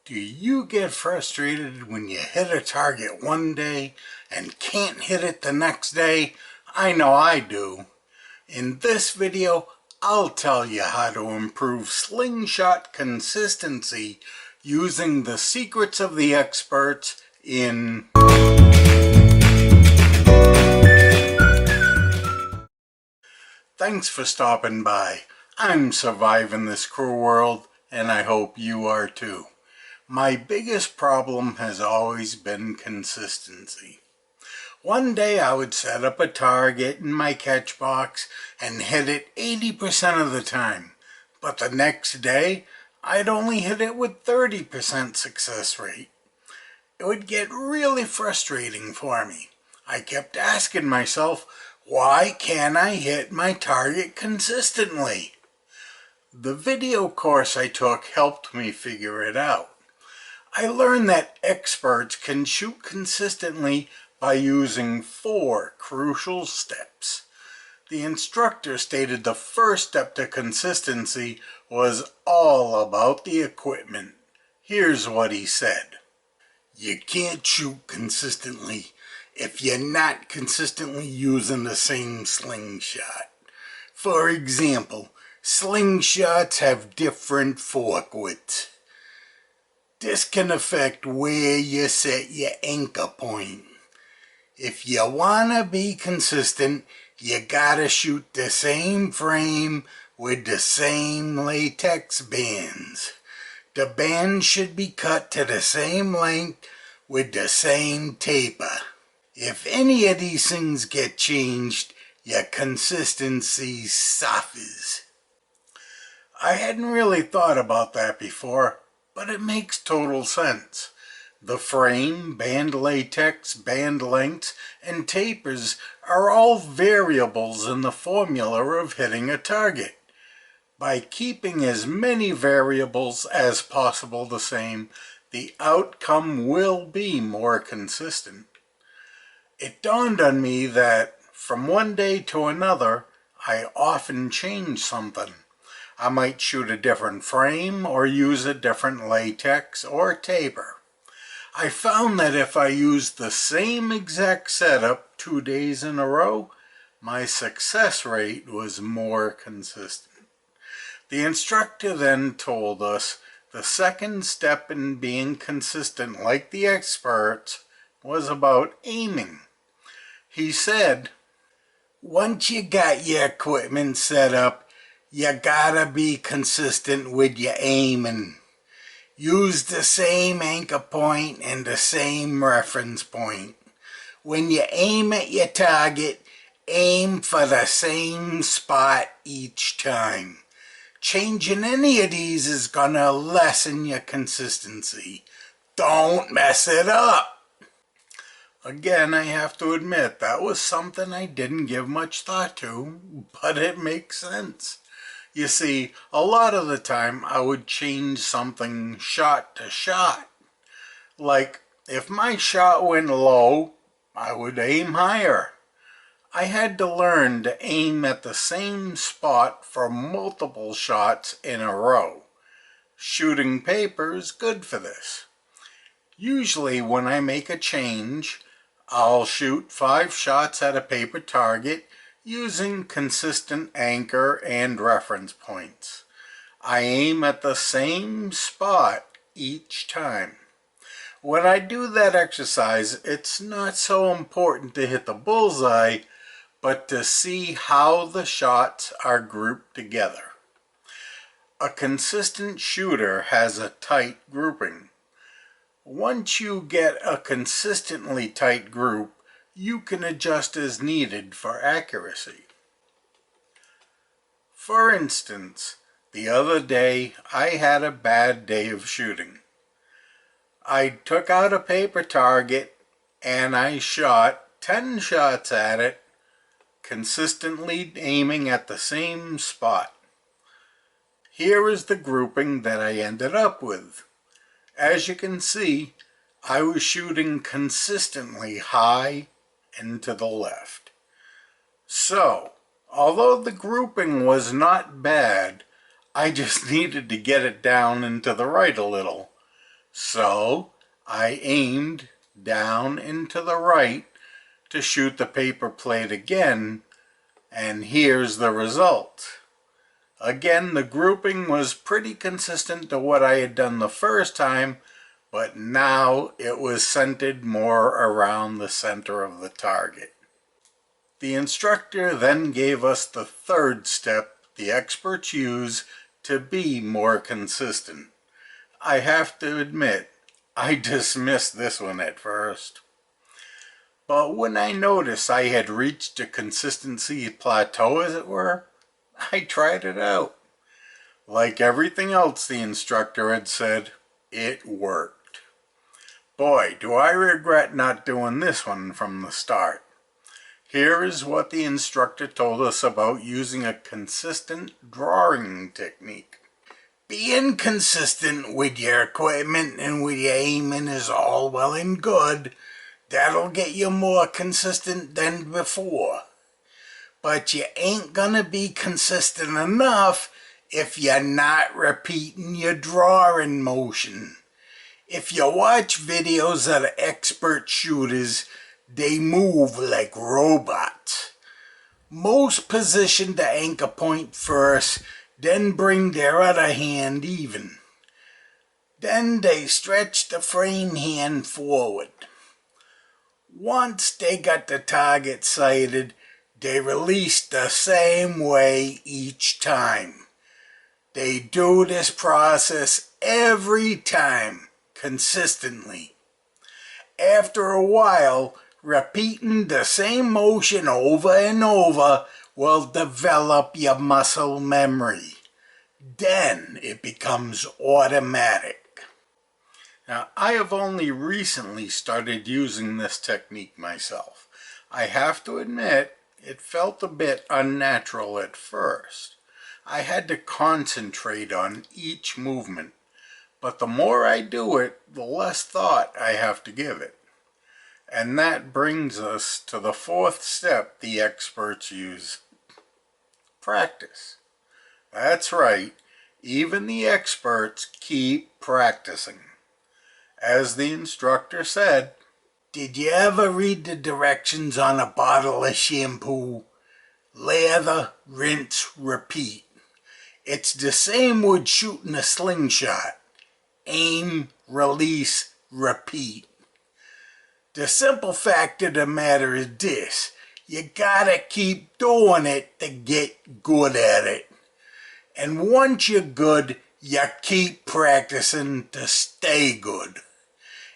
Do you get frustrated when you hit a target one day and can't hit it the next day? I know I do. In this video, I'll tell you how to improve slingshot consistency using the secrets of the experts in... Thanks for stopping by. I'm surviving this cruel world, and I hope you are too. My biggest problem has always been consistency. One day I would set up a target in my catch box and hit it 80% of the time, but the next day I'd only hit it with 30% success rate. It would get really frustrating for me. I kept asking myself, why can't I hit my target consistently? The video course I took helped me figure it out. I learned that experts can shoot consistently by using 4 crucial steps. The instructor stated the first step to consistency was all about the equipment. Here's what he said. You can't shoot consistently if you're not consistently using the same slingshot. For example, slingshots have different fork widths. This can affect where you set your anchor point. If you want to be consistent, you gotta shoot the same frame with the same latex bands. The bands should be cut to the same length with the same taper. If any of these things get changed, your consistency suffers. I hadn't really thought about that before, but it makes total sense. The frame, band latex, band lengths, and tapers are all variables in the formula of hitting a target. By keeping as many variables as possible the same, the outcome will be more consistent. It dawned on me that from one day to another, I often change something. I might shoot a different frame or use a different latex or taper. I found that if I used the same exact setup 2 days in a row, my success rate was more consistent. The instructor then told us the second step in being consistent like the experts was about aiming. He said, once you got your equipment set up, you gotta be consistent with your aiming. Use the same anchor point and the same reference point. When you aim at your target, aim for the same spot each time. Changing any of these is gonna lessen your consistency. Don't mess it up. Again, I have to admit that was something I didn't give much thought to, but it makes sense. You see, a lot of the time I would change something shot to shot. Like, if my shot went low, I would aim higher. I had to learn to aim at the same spot for multiple shots in a row. Shooting paper is good for this. Usually when I make a change, I'll shoot 5 shots at a paper target using consistent anchor and reference points. I aim at the same spot each time. When I do that exercise, it's not so important to hit the bullseye, but to see how the shots are grouped together. A consistent shooter has a tight grouping. Once you get a consistently tight group, you can adjust as needed for accuracy. For instance, the other day I had a bad day of shooting. I took out a paper target and I shot 10 shots at it, consistently aiming at the same spot. Here is the grouping that I ended up with. As you can see, I was shooting consistently high and to the left. So, although the grouping was not bad, I just needed to get it down and to the right a little. So I aimed down and to the right to shoot the paper plate again, and here's the result. Again, the grouping was pretty consistent to what I had done the first time, but now it was centered more around the center of the target. The instructor then gave us the third step the experts use to be more consistent. I have to admit, I dismissed this one at first. But when I noticed I had reached a consistency plateau, as it were, I tried it out. Like everything else the instructor had said, it worked. Boy, do I regret not doing this one from the start. Here is what the instructor told us about using a consistent drawing technique. Being consistent with your equipment and with your aiming is all well and good. That'll get you more consistent than before. But you ain't gonna be consistent enough if you're not repeating your drawing motion. If you watch videos of expert shooters, they move like robots. Most position the anchor point first, then bring their other hand even. Then they stretch the frame hand forward. Once they got the target sighted, they release the same way each time. They do this process every time, consistently. After a while, repeating the same motion over and over will develop your muscle memory. Then it becomes automatic. Now, I have only recently started using this technique myself. I have to admit, it felt a bit unnatural at first. I had to concentrate on each movement, but the more I do it, the less thought I have to give it. And that brings us to the fourth step the experts use. Practice. That's right, even the experts keep practicing. As the instructor said, did you ever read the directions on a bottle of shampoo? Lather, rinse, repeat. It's the same with shooting a slingshot. Aim, release, repeat. The simple fact of the matter is this: you gotta keep doing it to get good at it. And once you're good, you keep practicing to stay good.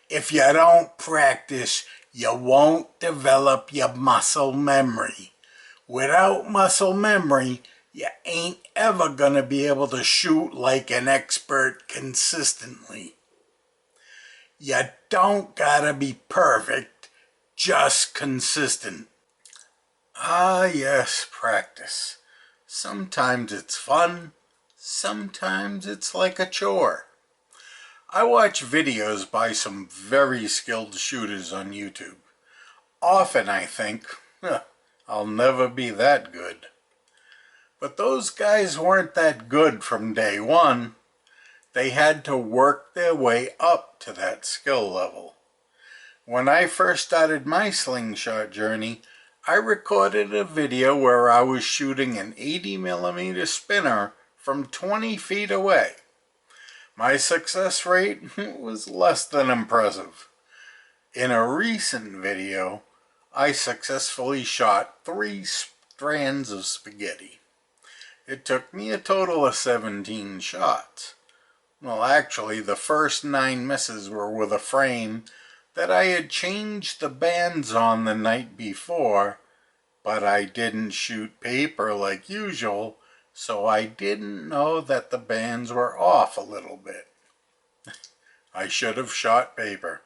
If you don't practice, you won't develop your muscle memory. Without muscle memory, you ain't ever gonna be able to shoot like an expert consistently. You don't gotta be perfect, just consistent. Ah yes, practice. Sometimes it's fun, sometimes it's like a chore. I watch videos by some very skilled shooters on YouTube. Often I think, I'll never be that good. But those guys weren't that good from day one. They had to work their way up to that skill level. When I first started my slingshot journey, I recorded a video where I was shooting an 80mm spinner from 20 feet away. My success rate was less than impressive. In a recent video, I successfully shot 3 strands of spaghetti. It took me a total of 17 shots. Well, actually, the first 9 misses were with a frame that I had changed the bands on the night before, but I didn't shoot paper like usual, so I didn't know that the bands were off a little bit. I should have shot paper.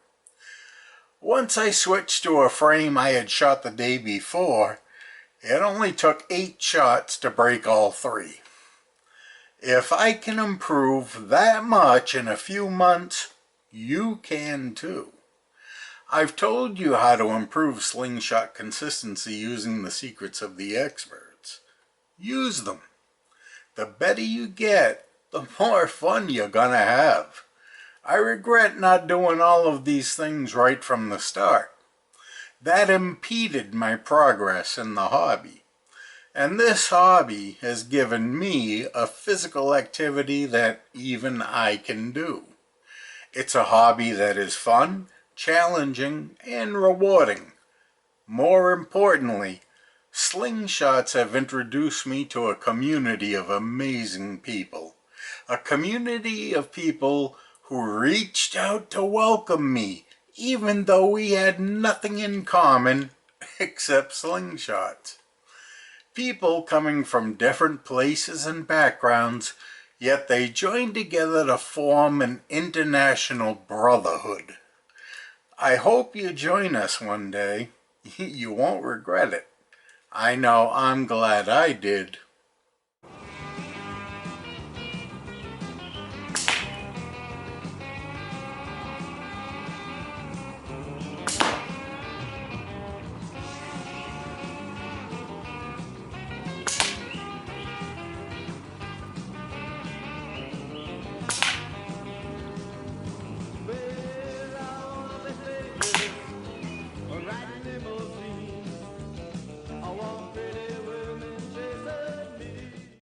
Once I switched to a frame I had shot the day before, it only took 8 shots to break all 3. If I can improve that much in a few months, you can too. I've told you how to improve slingshot consistency using the secrets of the experts. Use them. The better you get, the more fun you're gonna have. I regret not doing all of these things right from the start. That impeded my progress in the hobby. And this hobby has given me a physical activity that even I can do. It's a hobby that is fun, challenging, and rewarding. More importantly, Slingshots have introduced me to a community of amazing people. A community of people who reached out to welcome me, even though we had nothing in common except slingshots. People coming from different places and backgrounds, yet they joined together to form an international brotherhood. I hope you join us one day. You won't regret it. I know I'm glad I did.